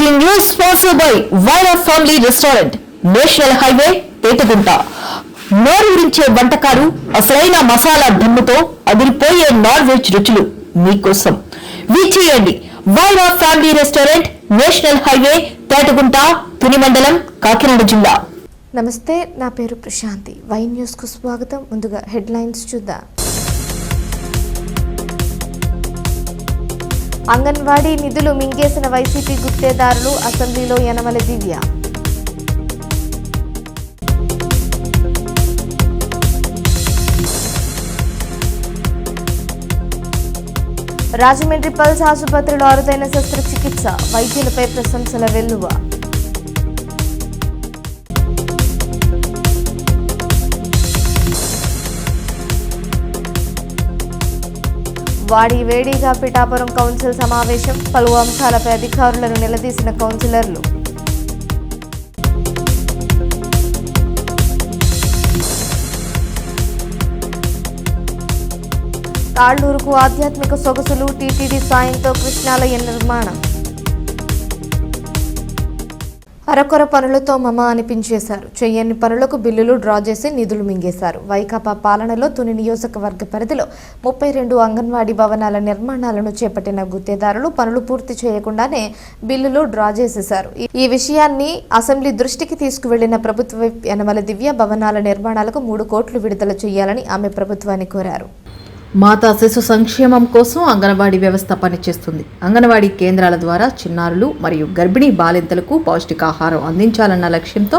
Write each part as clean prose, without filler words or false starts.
ఈ news sponsored by Wyra family restaurant, national highway, Etugunta. నోరూరించే వంటకాలు, అసలైన మసాలా దిమ్ముతో అదిరిపోయే నాన్ వెజ్ రుచులు మీకోసం. విచ్చేయండి Wyra family restaurant, national highway, Etugunta, Tuni మండలం, కాకినాడ జిల్లా. నమస్తే, నా పేరు ప్రశాంతి. వై న్యూస్ కు స్వాగతం. ముందుగా హెడ్లైన్స్ చూద్దాం. అంగన్వాడీ నిధులు మింగేసిన వైసీపీ గుత్తేదారులు, అసెంబ్లీలో యనమల దివ్య. రాజమండ్రి పల్స్ ఆసుపత్రిలో అరుదైన శస్త్రచికిత్స, వైద్యులపై ప్రశంసల వెల్లువ. వాడి వేడిగా పిఠాపురం కౌన్సిల్ సమావేశం, పలు అంశాలపై అధికారులను నిలదీసిన కౌన్సిలర్లు. తాళ్లూరుకు ఆధ్యాత్మిక సొగసులు, టీటీడీ సాయంతో కృష్ణాలయ నిర్మాణం. అరకొర పనులతో మమ అనిపించేశారు. చెయ్యని పనులకు బిల్లులు డ్రా చేసి నిధులు మింగేశారు. వైకాపా పాలనలో తుని నియోజకవర్గ పరిధిలో 32 అంగన్వాడీ భవనాల నిర్మాణాలను చేపట్టిన గుత్తేదారులు పనులు పూర్తి చేయకుండానే బిల్లులు డ్రా చేసేశారు. ఈ విషయాన్ని అసెంబ్లీ దృష్టికి తీసుకువెళ్లిన ప్రభుత్వ విప్ యనమల దివ్య భవనాల నిర్మాణాలకు 3 కోట్లు విడుదల చేయాలని ఆమె ప్రభుత్వాన్ని కోరారు. మాతా శిశు సంక్షేమం కోసం అంగన్వాడీ వ్యవస్థ పనిచేస్తుంది. అంగన్వాడీ కేంద్రాల ద్వారా చిన్నారులు మరియు గర్భిణీ బాలింతలకు పౌష్టికాహారం అందించాలన్న లక్ష్యంతో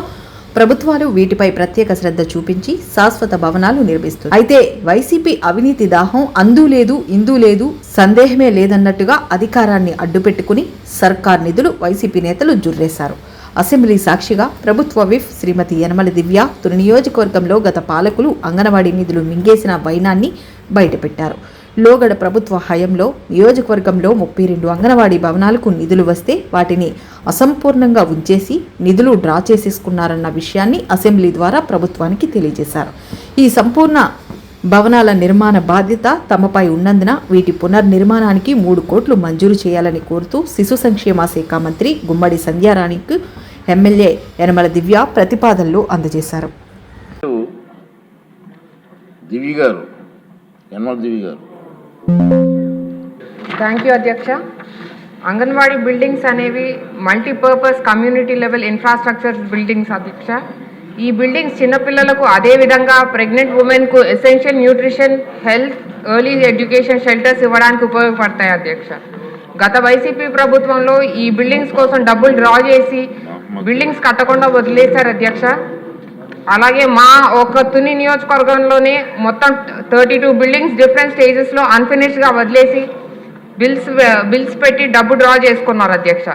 ప్రభుత్వాలు వీటిపై ప్రత్యేక శ్రద్ధ చూపించి శాశ్వత భవనాలు నిర్మిస్తుంది. అయితే వైసీపీ అవినీతి దాహం అందు లేదు ఇందు లేదు సందేహమే లేదన్నట్టుగా అధికారాన్ని అడ్డుపెట్టుకుని సర్కార్ నిధులు వైసీపీ నేతలు జుర్రేశారు. అసెంబ్లీ సాక్షిగా ప్రభుత్వ విప్ శ్రీమతి యనమల దివ్య తుని నియోజకవర్గంలో గత పాలకులు అంగన్వాడీ నిధులు మింగేసిన వైనాన్ని బయటపెట్టారు. లోగడ ప్రభుత్వ హయంలో నియోజకవర్గంలో 32 అంగన్వాడీ భవనాలకు నిధులు వస్తే వాటిని అసంపూర్ణంగా ఉంచేసి నిధులు డ్రా చేసేసుకున్నారన్న విషయాన్ని అసెంబ్లీ ద్వారా ప్రభుత్వానికి తెలియజేశారు. ఈ సంపూర్ణ భవనాల నిర్మాణ బాధ్యత తమపై ఉన్నందున వీటి పునర్నిర్మాణానికి 3 కోట్లు మంజూరు చేయాలని కోరుతూ శిశు సంక్షేమ శాఖ మంత్రి గుమ్మడి సంధ్యారాణికి ఎమ్మెల్యే యనమల దివ్య ప్రతిపాదనలు అందజేశారు. థ్యాంక్ యూ అధ్యక్ష. అంగన్వాడీ బిల్డింగ్స్ అనేవి multipurpose community level infrastructure buildings అధ్యక్ష. ఈ బిల్డింగ్స్ చిన్నపిల్లలకు, అదేవిధంగా ప్రెగ్నెంట్ ఉమెన్కు essential nutrition, health, early education shelters ఇవ్వడానికి ఉపయోగపడతాయి అధ్యక్ష. గత వైసీపీ ప్రభుత్వంలో ఈ బిల్డింగ్స్ కోసం డబ్బులు డ్రా చేసి బిల్డింగ్స్ కట్టకుండా వదిలేశారు అధ్యక్ష. అలాగే మా ఒక తుని నియోజకవర్గంలోనే మొత్తం 32 బిల్డింగ్స్ డిఫరెంట్ స్టేజెస్లో అన్ఫినిష్డ్గా వదిలేసి బిల్స్ పెట్టి డబ్బు డ్రా చేసుకున్నారు అధ్యక్ష.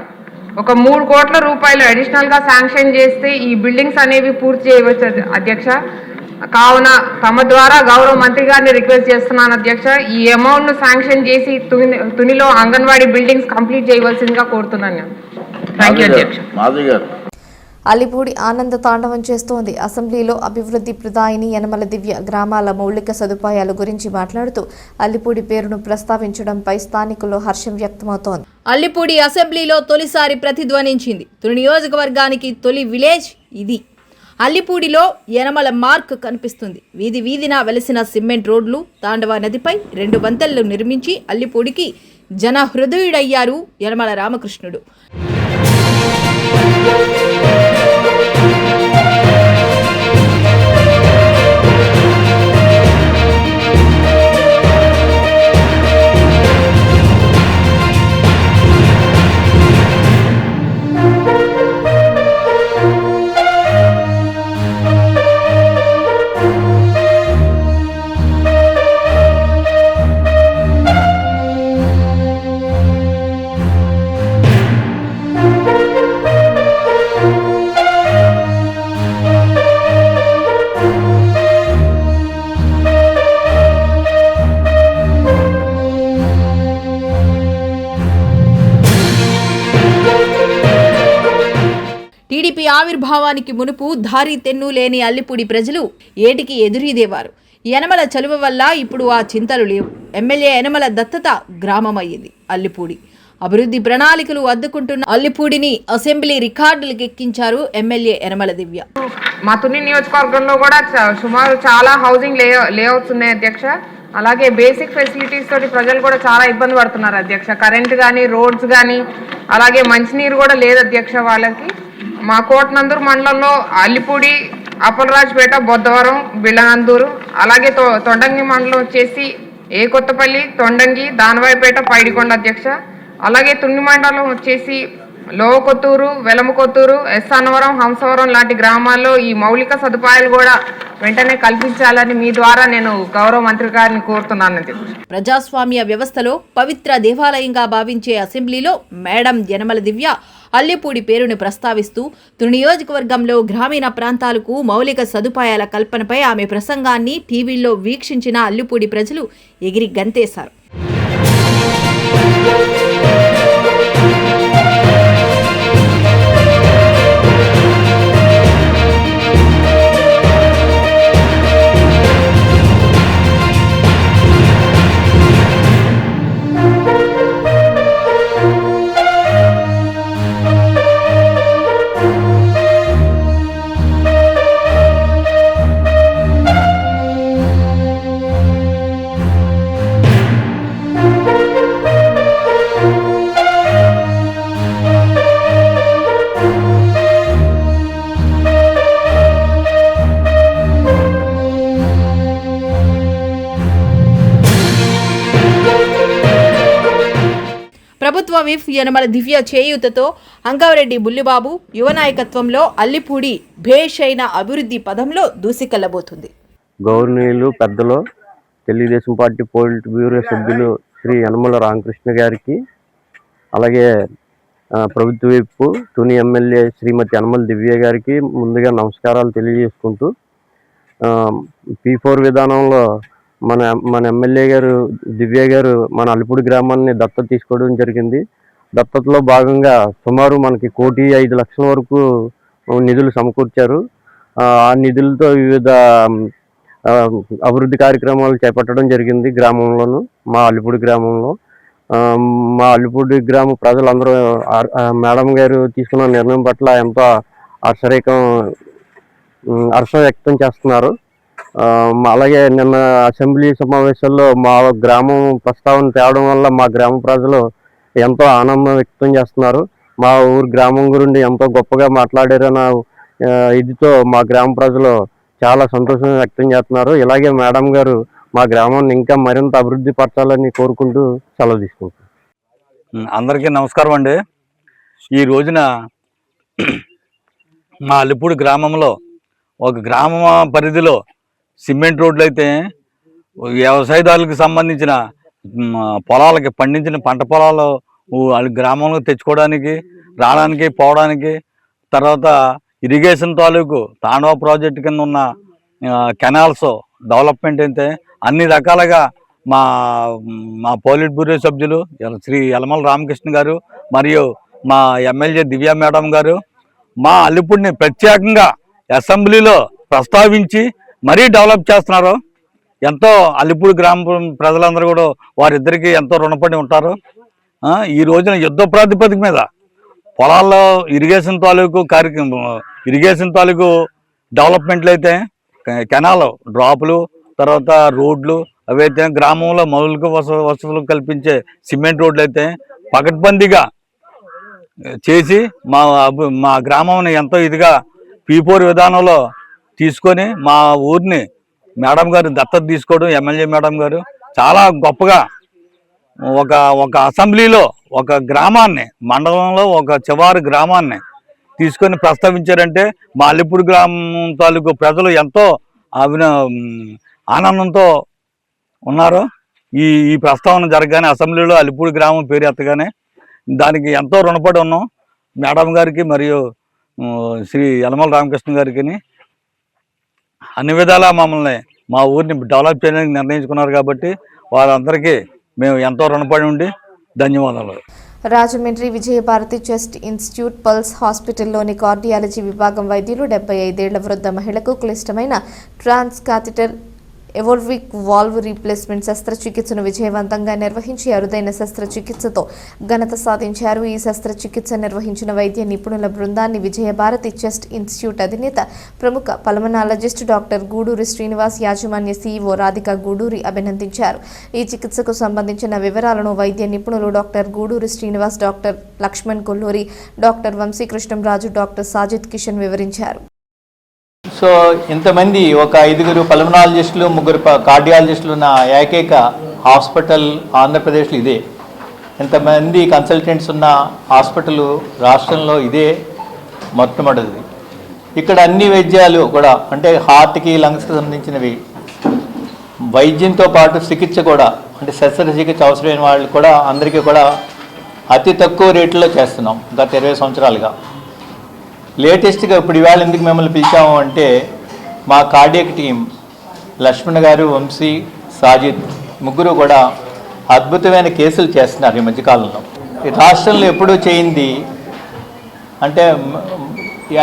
ఒక 3 కోట్ల రూపాయలు అడిషనల్గా శాంక్షన్ చేస్తే ఈ బిల్డింగ్స్ అనేవి పూర్తి చేయవచ్చు అధ్యక్ష. కావున తమ ద్వారా గౌరవ మంత్రి గారిని రిక్వెస్ట్ చేస్తున్నాను అధ్యక్ష, ఈ అమౌంట్ను శాంక్షన్ చేసి తునిలో అంగన్వాడీ బిల్డింగ్స్ కంప్లీట్ చేయవలసిందిగా కోరుతున్నాను. థ్యాంక్ యూ అధ్యక్ష. అల్లిపూడి ఆనంద తాండవం చేస్తోంది. అసెంబ్లీలో అభివృద్ధి ప్రదాయిని యనమల దివ్య గ్రామాల మౌలిక సదుపాయాల గురించి మాట్లాడుతూ అల్లిపూడి పేరును ప్రస్తావించడంపై స్థానికుల్లో హర్షం వ్యక్తమవుతోంది. అల్లిపూడి అసెంబ్లీలో తొలిసారి ప్రతిధ్వనించింది. తుని నియోజకవర్గానికి తొలి విలేజ్ ఇది. అల్లిపూడిలో యనమల మార్క్ కనిపిస్తుంది. వీధి వీధిన వెలసిన సిమెంట్ రోడ్లు, తాండవ నదిపై 2 వంతెనలు నిర్మించి అల్లిపూడికి జన హృదయుడయ్యారు యనమల రామకృష్ణుడు. టీడీపీ ఆవిర్భావానికి మునుపు దారి తెన్ను లేని అల్లిపూడి ప్రజలు ఏటికి ఎదురీదేవారు. యనమల చలువ వల్ల ఇప్పుడు ఆ చింతలు లేవు. ఎమ్మెల్యే యనమల దత్తత గ్రామం అయ్యింది అల్లిపూడి. అభివృద్ధి ప్రణాళికలు అద్దుకుంటున్న అల్లిపూడిని అసెంబ్లీ రికార్డులకు ఎక్కించారు ఎమ్మెల్యే యనమల దివ్య. మా తుని నియోజకవర్గంలో కూడా సుమారు చాలా హౌసింగ్ లేఅవుట్స్ ఉన్నాయి అధ్యక్ష. అలాగే బేసిక్ ఫెసిలిటీస్ తోటి ప్రజలు కూడా చాలా ఇబ్బంది పడుతున్నారు అధ్యక్ష. కరెంట్ కానీ, రోడ్స్ కానీ, అలాగే మంచినీరు కూడా లేదు అధ్యక్ష వాళ్ళకి. మా కోటనందూరు మండలంలో అల్లిపూడి, అప్పలరాజుపేట, బొద్దవరం, బిళ్ళనందూరు, అలాగే తొండంగి మండలం వచ్చేసి ఏ కొత్తపల్లి, తొండంగి, దానవాయిపేట, పైడికొండ అధ్యక్ష. అలాగే తుని మండలం వచ్చేసి లోవకొత్తూరు, వెలమకొత్తూరు, ఎస్ అన్నవరం, హంసవరం లాంటి గ్రామాల్లో ఈ మౌలిక సదుపాయాలు కూడా వెంటనే కల్పించాలని మీ ద్వారా నేను గౌరవ మంత్రి గారిని కోరుతున్నాను. ప్రజాస్వామ్య వ్యవస్థలో పవిత్ర దేవాలయంగా భావించే అసెంబ్లీలో మేడం యనమల దివ్య అల్లిపూడి పేరును ప్రస్తావిస్తూ తుని నియోజకవర్గంలో గ్రామీణ ప్రాంతాలకు మౌలిక సదుపాయాల కల్పనపై ఆమె ప్రసంగాన్ని టీవీల్లో వీక్షించిన అల్లిపూడి ప్రజలు ఎగిరి గంతేశారు. ప్రభుత్వ విప్ యనమల దివ్య చేయూతతో అంగారెడ్డి బుల్లిబాబు యువ నాయకత్వంలో అల్లిపూడి భేషైన అభివృద్ధి పదంలో దూసుకెళ్లబోతుంది. గౌరవనీయులు పెద్దలు తెలుగుదేశం పార్టీ పోలిట్ బ్యూరో సభ్యులు శ్రీ యనమల రామకృష్ణ గారికి, అలాగే ప్రభుత్వ విప్ తుని ఎమ్మెల్యే శ్రీమతి యనమల దివ్య గారికి ముందుగా నమస్కారాలు తెలియజేసుకుంటూ, P4 విధానంలో మన ఎమ్మెల్యే గారు దివ్య గారు మన అల్లిపూడి గ్రామాన్ని దత్తత తీసుకోవడం జరిగింది. దత్తతలో భాగంగా సుమారు మనకి 1,05,00,000 వరకు నిధులు సమకూర్చారు. ఆ నిధులతో వివిధ అభివృద్ధి కార్యక్రమాలు చేపట్టడం జరిగింది గ్రామంలోను, మా అల్లిపూడి గ్రామంలో. మా అల్లిపూడి గ్రామ ప్రజలందరూ మేడం గారు తీసుకున్న నిర్ణయం పట్ల ఎంతో హర్షం వ్యక్తం చేస్తున్నారు. అలాగే నిన్న అసెంబ్లీ సమావేశాల్లో మా గ్రామం ప్రస్తావన తేవడం వల్ల మా గ్రామ ప్రజలు ఎంతో ఆనందం వ్యక్తం చేస్తున్నారు. మా ఊరు గ్రామం గురించి ఎంతో గొప్పగా మాట్లాడారన్న ఇదితో మా గ్రామ ప్రజలు చాలా సంతోషం వ్యక్తం చేస్తున్నారు. ఇలాగే మేడం గారు మా గ్రామాన్ని ఇంకా మరింత అభివృద్ధి పరచాలని కోరుకుంటూ సెలవు తీసుకుంటాం. అందరికీ నమస్కారం అండి. ఈ రోజున మా అల్లిపూడి గ్రామంలో ఒక గ్రామ పరిధిలో సిమెంట్ రోడ్లు అయితే వ్యవసాయదారులకు సంబంధించిన పొలాలకి పండించిన పంట పొలాలు గ్రామంలో తెచ్చుకోవడానికి, రావడానికి, పోవడానికి, తర్వాత ఇరిగేషన్ తాలూకు తాండవ ప్రాజెక్టు కింద ఉన్న కెనాల్స్ డెవలప్మెంట్ అయితే అన్ని రకాలుగా మా పోలిట్ బ్యూరో సభ్యులు శ్రీ యనమల రామకృష్ణ గారు మరియు మా ఎమ్మెల్యే దివ్య మేడం గారు మా అల్లిపూడిని ప్రత్యేకంగా అసెంబ్లీలో ప్రస్తావించి మరీ డెవలప్ చేస్తున్నారు. ఎంతో అల్లిపూడి గ్రామ ప్రజలందరూ కూడా వారిద్దరికీ ఎంతో రుణపడి ఉంటారు. ఈ రోజున యుద్ధ ప్రాతిపదిక మీద పొలాల్లో ఇరిగేషన్ తాలూకు డెవలప్మెంట్లు అయితే కెనాల్ డ్రాపులు, తర్వాత రోడ్లు అవైతే గ్రామంలో మౌలిక వసతులు కల్పించే సిమెంట్ రోడ్లు అయితే పకడ్బందీగా చేసి మా గ్రామంని ఎంతో ఇదిగా P4 విధానంలో తీసుకొని మా ఊరిని మేడం గారు దత్తత తీసుకోవడం, ఎమ్మెల్యే మేడం గారు చాలా గొప్పగా ఒక అసెంబ్లీలో ఒక గ్రామాన్ని, మండలంలో ఒక చివరి గ్రామాన్ని తీసుకొని ప్రస్తావించారంటే మా అల్లిపూడి గ్రామం తాలూకు ప్రజలు ఎంతో ఆనందంతో ఉన్నారు. ఈ ప్రస్తావన జరగగానే అసెంబ్లీలో అల్లిపూడి గ్రామం పేరు ఎత్తగానే దానికి ఎంతో రుణపడి ఉన్నాం మేడం గారికి మరియు శ్రీ యనమల రామకృష్ణ గారికి. అన్ని విధాలా మమ్మల్ని మా ఊరిని డెవలప్ చేయడానికి నిర్ణయించుకున్నారు కాబట్టి వారందరికీ మేము ఎంతో రుణపడి ఉండి ధన్యవాదాలు. Rajahmundry Vijayabharati chest institute pulse హాస్పిటల్లోని కార్డియాలజీ విభాగం వైద్యులు 75 ఏళ్ల వృద్ధ మహిళకు క్లిష్టమైన ట్రాన్స్ కాథెటర్ ఎవోల్విక్ వాల్వ్ రీప్లేస్మెంట్ శస్త్రచికిత్సను విజయవంతంగా నిర్వహించి అరుదైన శస్త్రచికిత్సతో ఘనత సాధించారు. ఈ శస్త్రచికిత్స నిర్వహించిన వైద్య నిపుణుల బృందాన్ని విజయభారతి చెస్ట్ ఇన్స్టిట్యూట్ అధినేత ప్రముఖ పల్మనాలజిస్ట్ డాక్టర్ గూడూరి శ్రీనివాస్, యాజమాన్య CEO రాధిక గూడూరి అభినందించారు. ఈ చికిత్సకు సంబంధించిన వివరాలను వైద్య నిపుణులు doctor Guduri Srinivas, doctor Lakshman Kolluri, doctor Vamsikrishnamraju, doctor Sajid Kishan వివరించారు. సో ఇంతమంది ఒక 5 పల్మనాలజిస్టులు 3 కార్డియాలజిస్టులు ఉన్న ఏకైక హాస్పిటల్ ఆంధ్రప్రదేశ్లో ఇదే. ఇంతమంది కన్సల్టెంట్స్ ఉన్న హాస్పిటల్ రాష్ట్రంలో ఇదే మొట్టమొదటిది. ఇక్కడ అన్ని వైద్యాలు కూడా అంటే హార్ట్కి, లంగ్స్కి సంబంధించినవి వైద్యంతో పాటు చికిత్స కూడా అంటే శస్త్రచికిత్స అవసరమైన వాళ్ళు కూడా అందరికీ కూడా అతి తక్కువ రేట్లో చేస్తున్నాం గత 20 సంవత్సరాలుగా. లేటెస్ట్గా ఇప్పుడు ఇవాళ ఎందుకు మిమ్మల్ని పిలిచాము అంటే మా కార్డియక్ టీం లక్ష్మణ్ గారు, వంశీ, సాజిద్ ముగ్గురు కూడా అద్భుతమైన కేసులు చేస్తున్నారు ఈ మధ్యకాలంలో. ఈ రాష్ట్రంలో ఎప్పుడూ చేయింది అంటే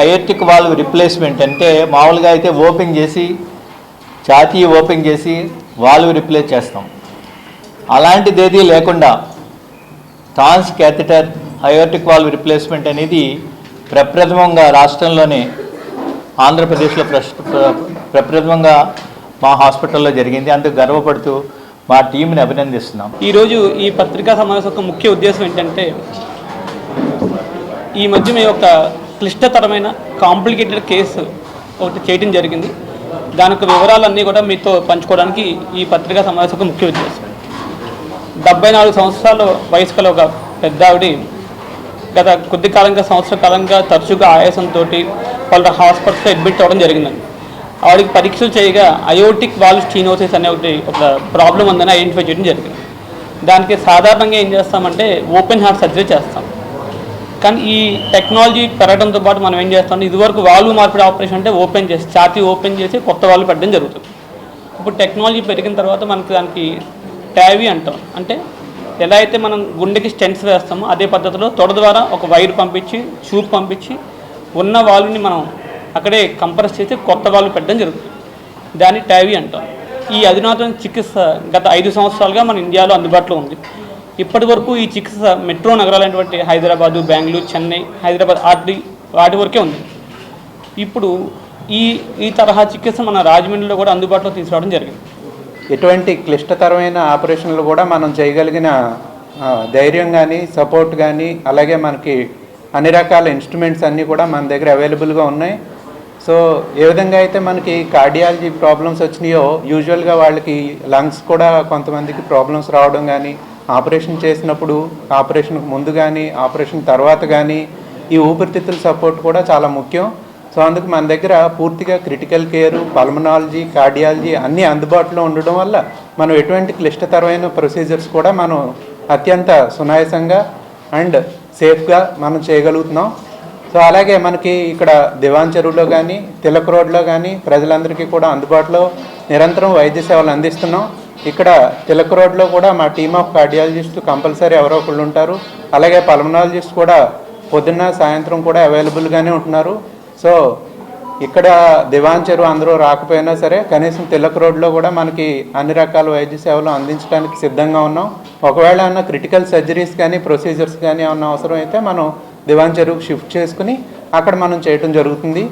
అయోర్టిక్ వాల్వ్ రిప్లేస్మెంట్ అంటే మామూలుగా అయితే ఓపెన్ చేసి ఛాతీ ఓపెన్ చేసి వాల్వ్ రిప్లేస్ చేస్తాం. అలాంటిది ఏదీ లేకుండా ట్రాన్స్ క్యాథెటర్ అయోర్టిక్ వాల్వ్ రిప్లేస్మెంట్ అనేది ప్రప్రథమంగా రాష్ట్రంలోనే ఆంధ్రప్రదేశ్లో ప్రప్రథమంగా మా హాస్పిటల్లో జరిగింది. అందుకు గర్వపడుతూ మా టీంని అభినందిస్తున్నాం. ఈరోజు ఈ పత్రికా సమావేశం యొక్క ముఖ్య ఉద్దేశం ఏంటంటే ఈ మధ్య మేము ఒక క్లిష్టతరమైన కాంప్లికేటెడ్ కేసు ఒకటి చేయడం జరిగింది. దాని యొక్క వివరాలన్నీ కూడా మీతో పంచుకోవడానికి ఈ పత్రికా సమావేశం యొక్క ముఖ్య ఉద్దేశం. 74 సంవత్సరాల వయసు గల ఒక పెద్ద ఆవిడ గత కొద్ది కాలంగా సంవత్సర కాలంగా తరచుగా ఆయాసంతో వాళ్ళ హాస్పిటల్లో అడ్మిట్ అవ్వడం జరిగిందండి. ఆవిడకి పరీక్షలు చేయగా అయోటిక్ వాల్వ్ స్టీనోసిస్ అనే ఒక ప్రాబ్లం ఉందని ఐడెంటిఫై చేయడం జరిగింది. దానికి సాధారణంగా ఏం చేస్తామంటే ఓపెన్ హార్ట్ సర్జరీ చేస్తాం. కానీ ఈ టెక్నాలజీ పెరగడంతో పాటు మనం ఏం చేస్తాం, ఇదివరకు వాల్వ్ మార్పిడి ఆపరేషన్ అంటే ఓపెన్ చేసి ఛాతీ ఓపెన్ చేసి కొత్త వాల్వ్ పెట్టడం జరుగుతుంది. ఇప్పుడు టెక్నాలజీ పెరిగిన తర్వాత మనకి దానికి ట్యావీ అంటాం. అంటే ఎలా అయితే మనం గుండెకి స్టెంట్స్ వేస్తామో అదే పద్ధతిలో తొడ ద్వారా ఒక వైర్ పంపించి ట్యూబ్ పంపించి ఉన్న వాల్వ్ని మనం అక్కడే కంప్రెస్ చేసి కొత్త వాల్వ్ పెట్టడం జరుగుతుంది. దాన్ని ట్యావీ అంటాం. ఈ అధునాతన చికిత్స గత 5 సంవత్సరాలుగా మన ఇండియాలో అందుబాటులో ఉంది. ఇప్పటి వరకు ఈ చికిత్స మెట్రో నగరాలైనటువంటి హైదరాబాదు, బెంగళూరు, చెన్నై, హైదరాబాద్ వాటి వరకే ఉంది. ఇప్పుడు ఈ తరహా చికిత్స మన రాజమండ్రిలో కూడా అందుబాటులో తీసుకురావడం జరిగింది. ఎటువంటి క్లిష్టతరమైన ఆపరేషన్లు కూడా మనం చేయగలిగిన ధైర్యం కానీ, సపోర్ట్ కానీ, అలాగే మనకి అన్ని రకాల ఇన్స్ట్రుమెంట్స్ అన్నీ కూడా మన దగ్గర అవైలబుల్గా ఉన్నాయి. సో ఏ విధంగా అయితే మనకి కార్డియాలజీ ప్రాబ్లమ్స్ వచ్చినాయో యూజువల్గా వాళ్ళకి లంగ్స్ కూడా కొంతమందికి ప్రాబ్లమ్స్ రావడం కానీ, ఆపరేషన్ చేసినప్పుడు, ఆపరేషన్కి ముందు కానీ, ఆపరేషన్ తర్వాత కానీ ఈ ఊపిరితిత్తుల సపోర్ట్ కూడా చాలా ముఖ్యం. సో అందుకు మన దగ్గర పూర్తిగా క్రిటికల్ కేరు, పల్మనాలజీ, కార్డియాలజీ అన్నీ అందుబాటులో ఉండడం వల్ల మనం ఎటువంటి క్లిష్టతరమైన ప్రొసీజర్స్ కూడా మనం అత్యంత సునాయాసంగా అండ్ సేఫ్గా మనం చేయగలుగుతున్నాం. సో అలాగే మనకి ఇక్కడ దివాన్ చెరువులో కానీ, తిలక్ రోడ్లో కానీ ప్రజలందరికీ కూడా అందుబాటులో నిరంతరం వైద్య సేవలు అందిస్తున్నాం. ఇక్కడ తిలక్ రోడ్లో కూడా మా టీమ్ ఆఫ్ కార్డియాలజిస్ట్ కంపల్సరీ ఎవరో ఒకళ్ళు ఉంటారు. అలాగే పల్మనాలజిస్ట్ కూడా పొద్దున్న సాయంత్రం కూడా అవైలబుల్గానే ఉంటున్నారు. సో ఇక్కడ దివాన్ చెరువు అందరూ రాకపోయినా సరే కనీసం తిలక్ రోడ్లో కూడా మనకి అన్ని రకాల వైద్య సేవలు అందించడానికి సిద్ధంగా ఉన్నాం. ఒకవేళ ఏమన్నా క్రిటికల్ సర్జరీస్ కానీ, ప్రొసీజర్స్ కానీ ఏమన్నా అవసరం అయితే మనం దివాన్ చెరువుకి షిఫ్ట్ చేసుకుని అక్కడ మనం చేయటం జరుగుతుంది.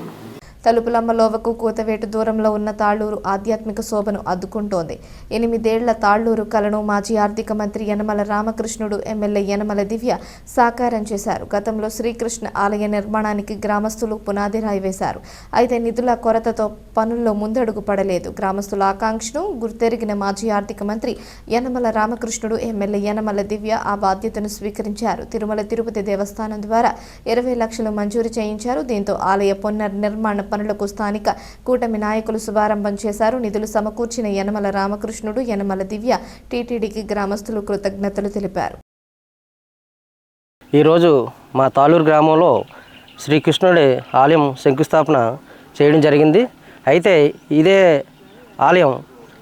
తలుపులమ్మ లోవకు కూతవేటు దూరంలో ఉన్న తాళ్లూరు ఆధ్యాత్మిక శోభను అద్దుకుంటోంది. 8 ఏళ్ల తాళ్లూరు కలను మాజీ ఆర్థిక మంత్రి యనమల రామకృష్ణుడు, ఎమ్మెల్యే యనమల దివ్య సాకారం చేశారు. గతంలో శ్రీకృష్ణ ఆలయ నిర్మాణానికి గ్రామస్తులు పునాది రాయి వేశారు. అయితే నిధుల కొరతతో పనుల్లో ముందడుగు పడలేదు. గ్రామస్తుల ఆకాంక్షను గుర్తెరిగిన మాజీ ఆర్థిక మంత్రి యనమల రామకృష్ణుడు, ఎమ్మెల్యే యనమల దివ్య ఆ బాధ్యతను స్వీకరించారు. తిరుమల తిరుపతి దేవస్థానం ద్వారా 20 లక్షలు మంజూరు చేయించారు. దీంతో ఆలయ పునర్నిర్మాణ పనులకు స్థానిక కూటమి నాయకులు శుభారంభం చేశారు. నిధులు సమకూర్చిన యనమల రామకృష్ణుడు, యనమల దివ్య టీటీడీకి గ్రామస్తులు కృతజ్ఞతలు తెలిపారు. ఈరోజు మా తాళూరు గ్రామంలో శ్రీకృష్ణుడి ఆలయం శంకుస్థాపన చేయడం జరిగింది. అయితే ఇదే ఆలయం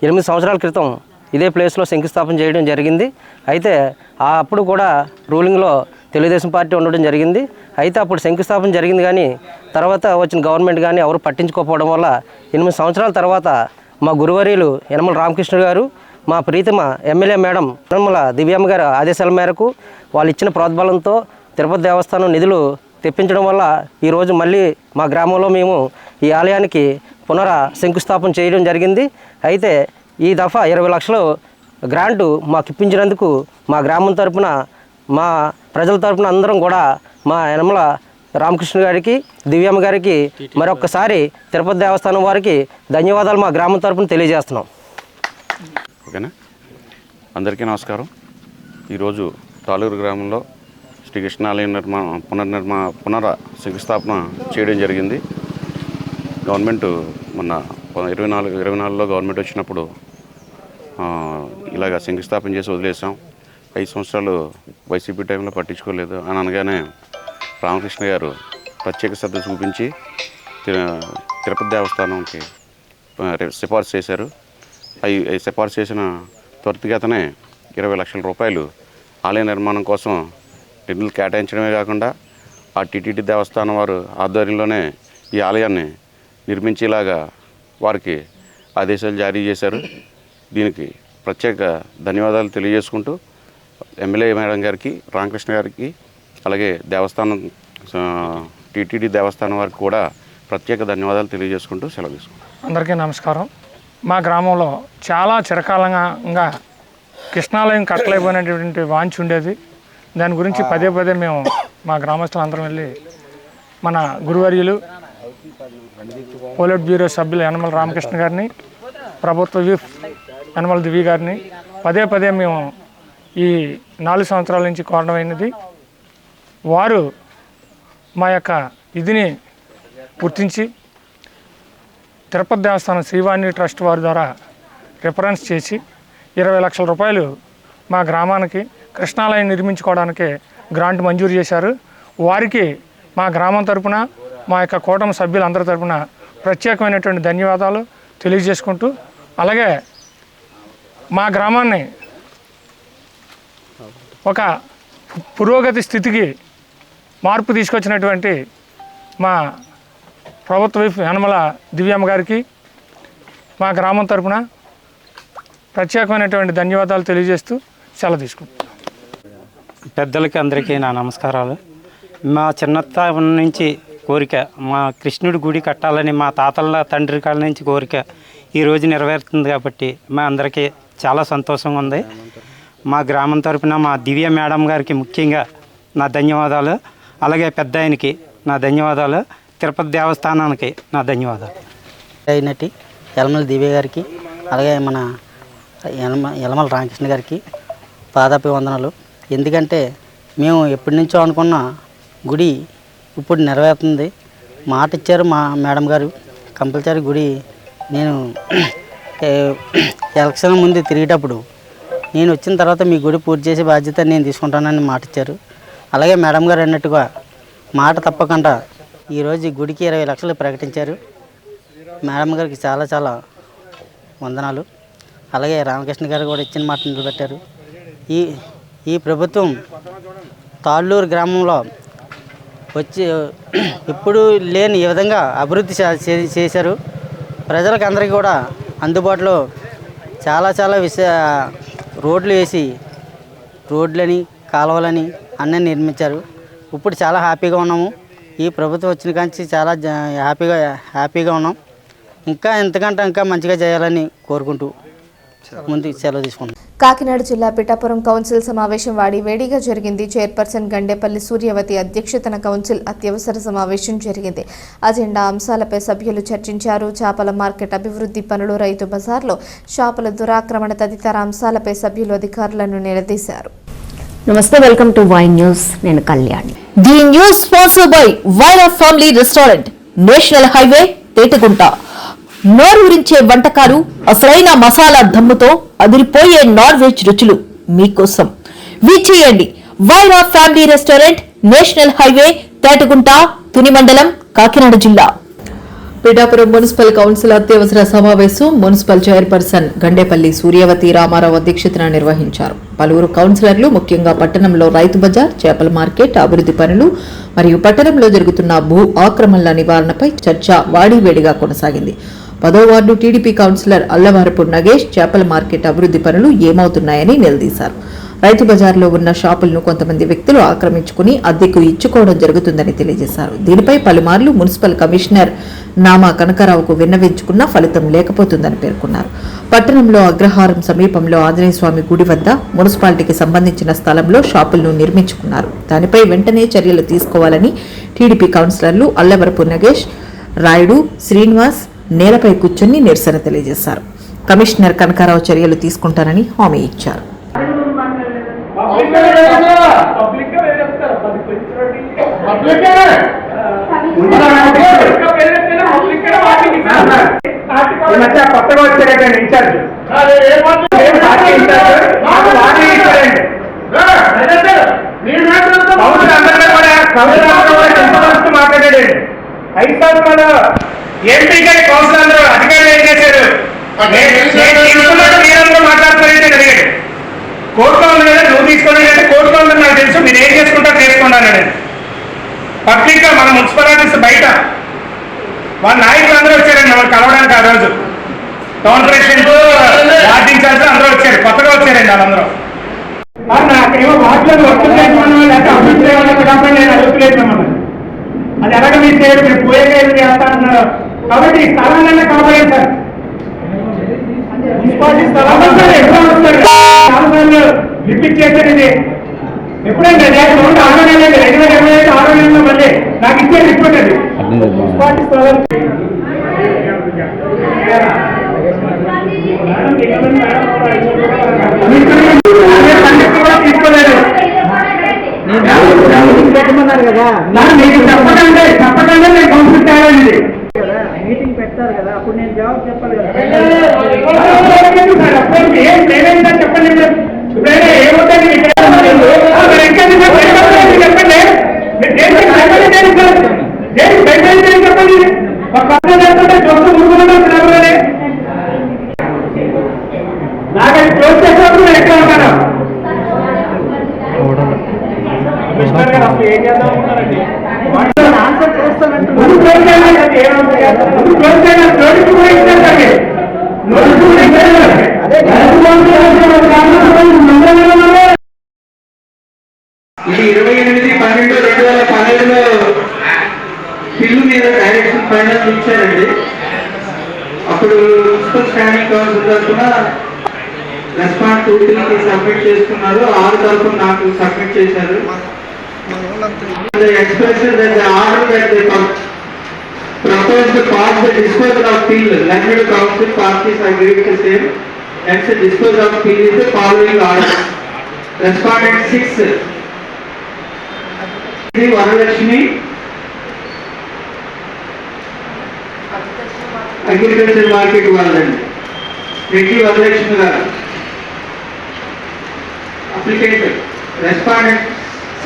8 సంవత్సరాల క్రితం ఇదే ప్లేస్లో శంకుస్థాపన చేయడం జరిగింది. అయితే అప్పుడు కూడా రూలింగ్లో తెలుగుదేశం పార్టీ ఉండడం జరిగింది. అయితే అప్పుడు శంకుస్థాపన జరిగింది కానీ తర్వాత వచ్చిన గవర్నమెంట్ కానీ ఎవరు పట్టించుకోకపోవడం వల్ల 8 సంవత్సరాల తర్వాత మా గురువర్యులు యనమల రామకృష్ణ గారు, మా ప్రీతమ ఎమ్మెల్యే మేడం యనమల దివ్యమ్మ గారి ఆదేశాల మేరకు వాళ్ళు ఇచ్చిన ప్రోద్బలంతో తిరుపతి దేవస్థానం నిధులు తెప్పించడం వల్ల ఈరోజు మళ్ళీ మా గ్రామంలో మేము ఈ ఆలయానికి శంకుస్థాపన చేయడం జరిగింది. అయితే ఈ దఫా 20 లక్షలు గ్రాంటు మాకు ఇప్పించినందుకు మా గ్రామం తరపున, మా ప్రజల తరపున అందరం కూడా మా యనమల రామకృష్ణ గారికి, దివ్యమ్మ గారికి మరొక్కసారి తిరుపతి దేవస్థానం వారికి ధన్యవాదాలు మా గ్రామం తరపున తెలియజేస్తున్నాం. ఓకేనా, అందరికీ నమస్కారం. ఈరోజు తాళూరు గ్రామంలో శ్రీకృష్ణ ఆలయం పునర శంకుస్థాపన చేయడం జరిగింది. గవర్నమెంట్ మొన్న 24లో గవర్నమెంట్ వచ్చినప్పుడు ఇలాగ శంకుస్థాపన చేసి వదిలేసాం. 5 సంవత్సరాలు వైసీపీ టైంలో పట్టించుకోలేదు అని అనగానే రామకృష్ణ గారు ప్రత్యేక శ్రద్ధ చూపించి తిరుపతి దేవస్థానంకి సిఫార్సు చేశారు. అవి సిఫార్సు చేసిన త్వరితగతినే 20 లక్షల రూపాయలు ఆలయ నిర్మాణం కోసం నిధులు కేటాయించడమే కాకుండా ఆ టీటీడీ దేవస్థానం వారు ఆధ్వర్యంలోనే ఈ ఆలయాన్ని నిర్మించేలాగా వారికి ఆదేశాలు జారీ చేశారు. దీనికి ప్రత్యేక ధన్యవాదాలు తెలియజేసుకుంటూ ఎమ్మెల్యే మేడం గారికి, రామకృష్ణ గారికి, అలాగే దేవస్థానం టీటీడీ దేవస్థానం వారికి కూడా ప్రత్యేక ధన్యవాదాలు తెలియజేసుకుంటూ సెలవు తీసుకుంటాం. అందరికీ నమస్కారం. మా గ్రామంలో చాలా చిరకాలంగా కృష్ణాలయం కట్టలేకపోయినటువంటి వాంఛ ఉండేది. దాని గురించి పదే మేము మా గ్రామస్తులందరం వెళ్ళి మన గురువర్యులు పోలిట్ బ్యూరో సభ్యులు యనమల రామకృష్ణ గారిని, ప్రభుత్వ విప్ యనమల దివ్య గారిని పదే మేము ఈ 4 సంవత్సరాల నుంచి కోరడమైనది. వారు మా యొక్క ఇదిని గుర్తించి తిరుపతి దేవస్థానం శ్రీవాణి ట్రస్ట్ వారి ద్వారా రిఫరెన్స్ చేసి 20 లక్షల రూపాయలు మా గ్రామానికి కృష్ణాలయం నిర్మించుకోవడానికి గ్రాంట్ మంజూరు చేశారు. వారికి మా గ్రామం తరపున, మా యొక్క కూటమి సభ్యులందరి తరపున ప్రత్యేకమైనటువంటి ధన్యవాదాలు తెలియజేసుకుంటూ, అలాగే మా గ్రామాన్ని ఒక పురోగతి స్థితికి మార్పు తీసుకొచ్చినటువంటి మా ప్రభుత్వ విప్ యనమల దివ్యమ్మ గారికి మా గ్రామం తరపున ప్రత్యేకమైనటువంటి ధన్యవాదాలు తెలియజేస్తూ సెలవు తీసుకుంటాం. పెద్దలకి అందరికీ నా నమస్కారాలు. మా చిన్నతనం నుంచి కోరిక, మా కృష్ణుడి గుడి కట్టాలని మా తాతల తండ్రి కాళ్ళ నుంచి కోరిక ఈరోజు నెరవేరుతుంది కాబట్టి మా అందరికీ చాలా సంతోషంగా ఉంది. మా గ్రామం తరపున మా దివ్య మేడం గారికి ముఖ్యంగా నా ధన్యవాదాలు, అలాగే పెద్ద ఆయనకి నా ధన్యవాదాలు, తిరుపతి దేవస్థానానికి నా ధన్యవాదాలు. అయినట్టు యలమల దివ్య గారికి, అలాగే మన యలమల రామకృష్ణ గారికి పాదాభివందనాలు. ఎందుకంటే మేము ఎప్పటి నుంచో అనుకున్న గుడి ఇప్పుడు నెరవేరుతుంది. మాట ఇచ్చారు మా మేడం గారు, కంపల్సరీ గుడి. నేను ఎలక్షన్ ముందు తిరిగేటప్పుడు నేను వచ్చిన తర్వాత మీ గుడి పూర్తి చేసే బాధ్యత నేను తీసుకుంటానని మాట ఇచ్చారు. అలాగే మేడం గారు అన్నట్టుగా మాట తప్పకుండా ఈరోజు ఈ గుడికి 20 లక్షలు ప్రకటించారు. మేడం గారికి చాలా వందనాలు. అలాగే రామకృష్ణ గారు కూడా ఇచ్చిన మాట నిలబెట్టారు. ఈ ప్రభుత్వం తాళ్ళూరు గ్రామంలో వచ్చి ఎప్పుడూ లేని ఈ విధంగా అభివృద్ధి చేశారు. ప్రజలకు అందరికీ కూడా అందుబాటులో చాలా రోడ్లు వేసి, రోడ్లని, కాలువలని అన్నీ నిర్మించారు. ఇప్పుడు చాలా హ్యాపీగా ఉన్నాము. ఈ ప్రభుత్వం వచ్చిన కాంచి చాలా హ్యాపీగా ఉన్నాం. ఇంతకంటే ఇంకా మంచిగా చేయాలని కోరుకుంటూ ముందుకు సెలవు తీసుకుంటాం. కాకినాడ జిల్లా పిఠాపురం కౌన్సిల్ సమావేశం వేడిగా జరిగింది. చైర్పర్సన్ గండేపల్లి సూర్యవతి అధ్యక్షతన కౌన్సిల్ అత్యవసర సమావేశం జరిగింది. అజెండా అంశాలపై సభ్యులు చర్చించారు. చేపల మార్కెట్ అభివృద్ధి పనులు, రైతు బజార్లో షాపుల దురాక్రమణ తదితర అంశాలపై సభ్యులు అధికారులను నిలదీశారు. నమస్తే, వెల్కమ్ టు వై న్యూస్. నేను Kalyani. The news sponsored by Wyra family restaurant, national highway, Tetagunta. నోరూరించే వంటకాలు, అసలైన మసాలా దమ్ముతో అదిరిపోయే నాన్ వెజ్ రుచులు మీకోసం. విచ్చేయండి Wyra family restaurant, national highway, Tetagunta, Tuni మండలం, కాకినాడ జిల్లా. పిఠాపురం మున్సిపల్ కౌన్సిల్ అత్యవసర సమావేశం మున్సిపల్ చైర్పర్సన్ గండేపల్లి సూర్యవతి రామారావు అధ్యక్షతన నిర్వహించారు. పలువురు కౌన్సిలర్లు, ముఖ్యంగా పట్టణంలో రైతు బజార్, చేపల మార్కెట్ అభివృద్ధి పనులు మరియు పట్టణంలో జరుగుతున్న భూ ఆక్రమణల నివారణపై చర్చ వాడివేడిగా కొనసాగింది. 10వ వార్డు టీడీపీ కౌన్సిలర్ అల్లవారపు నగేష్ చేపల మార్కెట్ అభివృద్ధి పనులు ఏమవుతున్నాయని నిలదీశారు. రైతు బజార్లో ఉన్న షాపులను కొంతమంది వ్యక్తులు ఆక్రమించుకుని అద్దెకు ఇచ్చుకోవడం జరుగుతుందని తెలియజేశారు. దీనిపై పలుమార్లు మున్సిపల్ కమిషనర్ నామా కనకరావుకు విన్నవించుకున్నా ఫలితం లేకపోతుందని పేర్కొన్నారు. పట్టణంలో అగ్రహారం సమీపంలో ఆంజనేయ స్వామి గుడి వద్ద మున్సిపాలిటీకి సంబంధించిన స్థలంలో షాపులను నిర్మించుకున్నారు. దానిపై వెంటనే చర్యలు తీసుకోవాలని టీడీపీ కౌన్సిలర్లు అల్లవరపు నగేష్, రాయుడు, శ్రీనివాస్ నేలపై కూర్చొని నిరసన తెలియజేశారు. కమిషనర్ కనకారావు చర్యలు తీసుకుంటారని హామీ ఇచ్చారు. కొత్తగా వచ్చారంటే ఇన్ఛార్జ్ మాట్లాడాడు. 5 సంవత్సరాలు ఎంపీ గారి కౌన్సిల్ అందరూ అధికారులు ఏం చేశారు? మీరందరూ మాట్లాడుతున్నారంటే అడిగాడు. కోర్టులో ఉంది కదా, నువ్వు తీసుకోండి అంటే కోర్టులో ఉందని నాకు తెలుసు, మీరు ఏం చేసుకుంటారో చేసుకోండి అన్నాడు. పబ్లిక్ గా మన మున్సిపాలిటీస్ బయట వాళ్ళ నాయకులు అందరూ వచ్చారండి వాళ్ళు కలవడానికి. ఆ రోజు టౌన్ ప్రెసిడెంట్, వార్డ్ ఇన్ఛార్జ్ అందరూ వచ్చారు, కొత్తగా వచ్చారండి వాళ్ళందరూ. నాకేమో వాటిలో వర్క్లేదు లేకపోతే అభివృద్ధి కాబట్టి నేను అడుగులేదు. అది ఎలాగ మీరు చేయరు, మీరు పోయే చేస్తా అంటున్నారు. కాబట్టి ఈ స్థలాలన్నా కావాలి సార్. మున్సిపాలిటీ స్థలాలు ఎప్పుడో వస్తారు, చాలా రిపీట్ చేశారు. ఇది ఎప్పుడైనా 6 నెలలు 2026 నెలలో మళ్ళీ నాకు ఇచ్చే రిపోర్ట్ అది మున్సిపాలిటీ స్థలాలు. తీసుకోలేదు పెట్టమన్నారు కదా, మీకు చెప్పకండి నేను కౌన్సిల్ తేవాలండి. మీటింగ్ పెడతారు కదా, అప్పుడు నేను జవాబు చెప్పాలి కదా. ఏమైందని చెప్పండి. ఇప్పుడైనా ఏమవుతుంది చెప్పండి. చెప్పండి ఒక పక్కన చేస్తుంటే చూస్తూ ముడుకున్నాను. నాకు అది క్లోజ్ చేసినప్పుడు నేను ఎక్కడ ఉంటాను. ఏం చేద్దాం అనుకుంటారండి? ఆన్సర్ చేస్తానంటే ఇది 28/12/2012లో బిల్లు మీద డైరెక్షన్ ఫైనల్ ఇచ్చారండి. అప్పుడు మున్సిపల్ స్టాండింగ్ కౌన్సిల్ తరఫున రెస్పాన్స్ 2-3కి సబ్మిట్ చేసుకున్నారు. 6 తరఫున నాకు సబ్మిట్ చేశారు. Expression that the order that they proposed to pass the disposal of field, Landfill Council parties agreed to same. Hence the disposal of field is the following order. Respondent 6 Sri Varalakshmi, agriculture market వాళ్ళండి. Reddy Varalakshmi గారు. Applicant respondent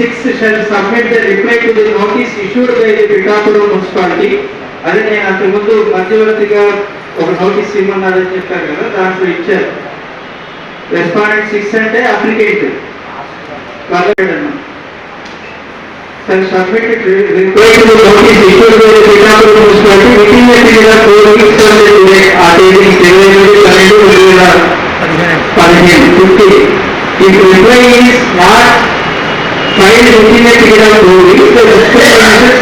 6 shall submit the reply to the notice issued by the Pitapura municipality. అదే నేను అంతకుముందు మధ్యవర్తిగా ఒక notice ఇవ్వమన్నారని చెప్పారు కదా, దాంట్లో ఇచ్చారు. రెస్పాండెంట్ 6 అంటే applicant submitted reply to the notice issued by the Pitapura municipality within a period of 4 weeks from the date attaining 2015. If reply is not filed within a period of 4 weeks, the municipal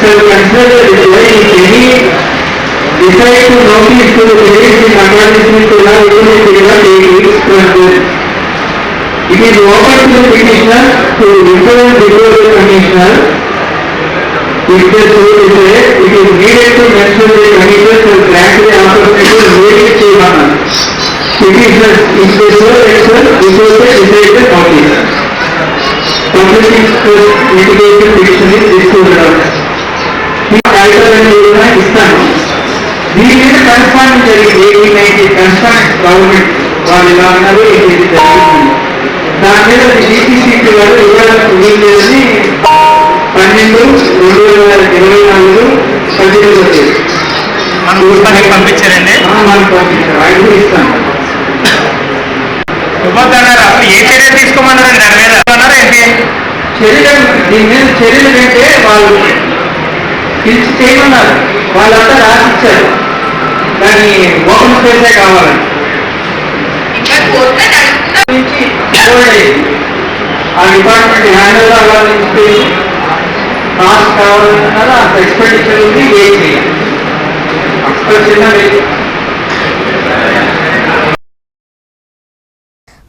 shall consider the reply if any decide to notice to the police in accordance to law within a period of 8 weeks from then. It is open to the petitioner to refer before the commissioner. If they so decide, it is needed to mention the commissioner shall grant the opportunity to make a statement. Petitioner, if they so accept, before they decide the notice. Public interest litigation petition is disposed of. ఈ title ఏదైనా ఇస్తాను. దీని మీద confirm జరిగింది. 1890 confirm government వాళ్ళు ఇలా అన్నారు, ఇది జరిగింది. దాని మీద డిసిసిపి వాళ్ళు ఇవ్వడానికి వీల్లేదని 12/2024 15 వచ్చేది మనకి పంపించారండి. మనకు పంపించారు, ఆయన ఇస్తాను. ఇవ్వద్దన్నారు. అప్పుడు ఏ చర్య తీసుకోమన్నారండి? దాని మీద ఏంటి చర్యలు? దీని మీద చర్యలు ఏంటంటే వాళ్ళు పిలిచి చేయమన్నారు. వాళ్ళంతా రాసిచ్చారు. కానీ ఓపెన్ స్పేసే కావాలండి. ఆ డిపార్ట్మెంట్ హ్యాండిల్ అవ్వాలని స్పేస్ కాస్ట్ కావాలన్నా అంత ఎక్స్పెండిచర్ ఉంది. ఏం చేయాలి అసలు చిన్న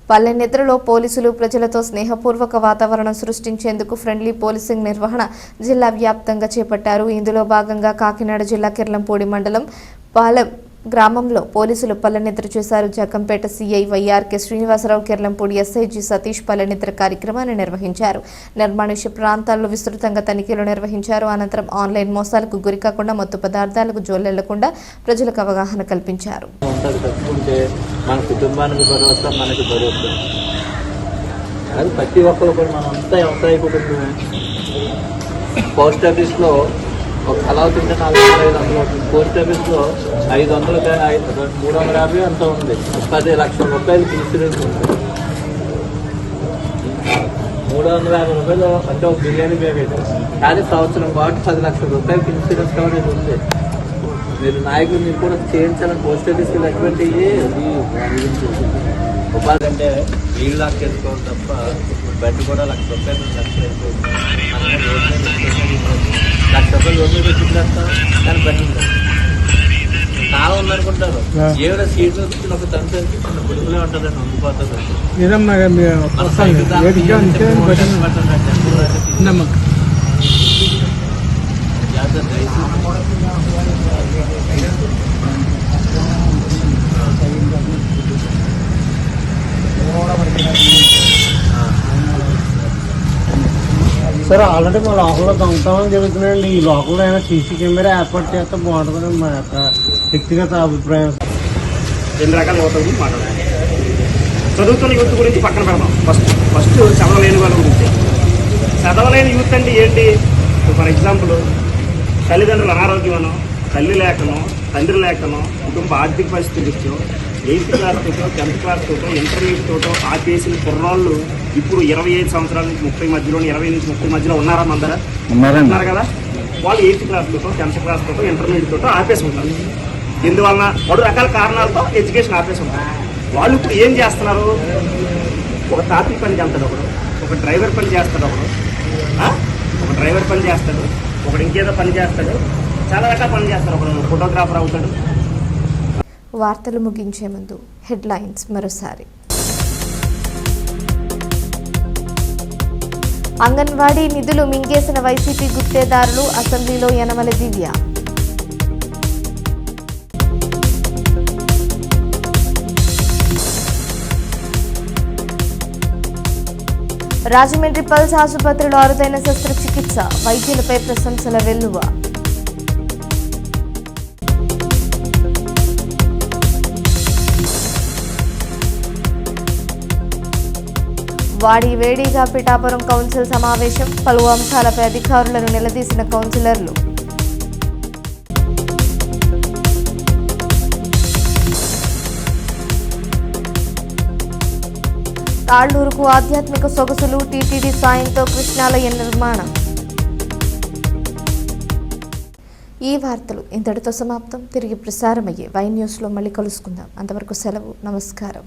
పల్లెనిద్రలో పోలీసులు ప్రజలతో స్నేహపూర్వక వాతావరణం సృష్టించేందుకు ఫ్రెండ్లీ పోలీసింగ్ నిర్వహణ జిల్లా వ్యాప్తంగా చేపట్టారు. ఇందులో భాగంగా కాకినాడ జిల్లా కిర్లంపూడి మండలం పాలెం గ్రామంలో పోలీసులు పల్లెనిద్ర చేశారు. Jaggampeta CI YRK Srinivasarao, Kirlampudi SI G Satish పల్లెనిద్ర కార్యక్రమాన్ని నిర్వహించారు. నిర్మానుష్య ప్రాంతాల్లో విస్తృతంగా తనిఖీలు నిర్వహించారు. అనంతరం ఆన్లైన్ మోసాలకు గురికాకుండా మత్తు పదార్థాలకు జోలెళ్లకుండా ప్రజలకు అవగాహన కల్పించారు. మన కుటుంబానికి భరోసా, మనకి భరోసా. అది ప్రతి ఒక్కరు కూడా మనం అంతా వ్యవసాయ కుటుంబమే. పోస్ట్ ఆఫీస్లో ఒక కలావ తింటే 400-500 అవుతుంది. పోస్ట్ ఆఫీస్లో 500 350 అంత ఉంది. 10 లక్షల రూపాయలు ఇన్సూరెన్స్ ఉంది. 350 రూపాయలు అంటే ఒక బిర్యానీ ప్యాకెట్. కానీ సంవత్సరం పాటు 10 లక్షల రూపాయలకి ఇన్సూరెన్స్ కవరేజ్ ఉంది. మీరు నాయకులు మీరు కూడా చేయించాలని పోస్ట్ ఆఫీస్కి అటువంటి ఉపాధి అంటే వీళ్ళు లాక్ చేసుకోవడం తప్ప బెడ్ కూడా ₹1,00,000 లక్ష అయిపోయింది. ₹1,00,000 రోడ్డు మీద చూపిస్తాం కానీ బెడ్ ఉంటుంది. చాలా ఉందనుకుంటారు. ఏమైనా సీట్లు వచ్చిన ఒక తండ్రి గుడుగులే ఉంటుందండి, ఉండిపోతుంది. సార్ ఆల్రెడీ మా లోకల్లో దొంగతనం జరుగుతున్నాయండి. ఈ లోకల్లో అయినా సీసీ కెమెరా ఏర్పాటు చేస్తే బాగుంటుందని మా యొక్క వ్యక్తిగత అభిప్రాయం. 2 రకాల యువత గురించి మాట్లాడాలి. చదువుతున్న యూత్ గురించి పక్కన పెడదాం. ఫస్ట్ చదవలేని వాళ్ళ గురించి. చదవలేని యూత్ అంటే ఏంటి? ఫర్ ఎగ్జాంపుల్ తల్లిదండ్రుల అనారోగ్యమనో, తల్లి లేకనో, తండ్రి లేకనో, కుటుంబ ఆర్థిక పరిస్థితి దృష్ట్యో 8th క్లాస్ తోటో, 10th క్లాస్ తోటో, ఇంటర్మీడియట్ తోటో ఆపేసిన కుర్రాళ్ళు ఇప్పుడు 25 సంవత్సరాల నుంచి 30 మధ్యలో, 20 నుంచి 30 మధ్యలో ఉన్నారా? మందరా ఉన్నారు కదా. వాళ్ళు 8th క్లాస్ తోటో, 10th క్లాస్ తోటో, ఇంటర్మీడియట్ తోటో ఆపేసి ఉంటారు. ఎందువలన? 2 రకాల కారణాలతో ఎడ్యుకేషన్ ఆపేసి ఉంటారు. వాళ్ళు ఇప్పుడు ఏం చేస్తున్నారు? ఒక తాపీ పని చేస్తాడు ఒకడు, ఒక డ్రైవర్ పని చేస్తాడు ఒకడు, ఒక డ్రైవర్ పని చేస్తాడు, ఒకడు ఇంకేదో పని చేస్తాడు, చాలా రకాల పని చేస్తారు. ఒకడు ఫోటోగ్రాఫర్ అవుతాడు. వార్తలు ముగించే ముందు హెడ్లైన్స్ మరోసారి. అంగన్వాడీ నిధులు మింగేసిన వైసీపీ గుత్తేదారులు, అసెంబ్లీలో యనమల దివ్య. రాజమండ్రి పల్స్ ఆసుపత్రిలో అరుదైన శస్త్రచికిత్స, వైద్యులపై ప్రశంసల వెల్లువ. వాడి వేడిగా పిఠాపురం కౌన్సిల్ సమావేశం, పలు అంశాలపై అధికారులను నిలదీసిన కౌన్సిలర్లు. తాళ్లూరుకు ఆధ్యాత్మిక సొగసులు, టీటీడీ సాయంతో కృష్ణాలయ నిర్మాణం. ఈ వార్తలు ఇంతటితో సమాప్తం. తిరిగి ప్రసారమయ్యే వై న్యూస్లో మళ్ళీ కలుసుకుందాం. అంతవరకు సెలవు. నమస్కారం.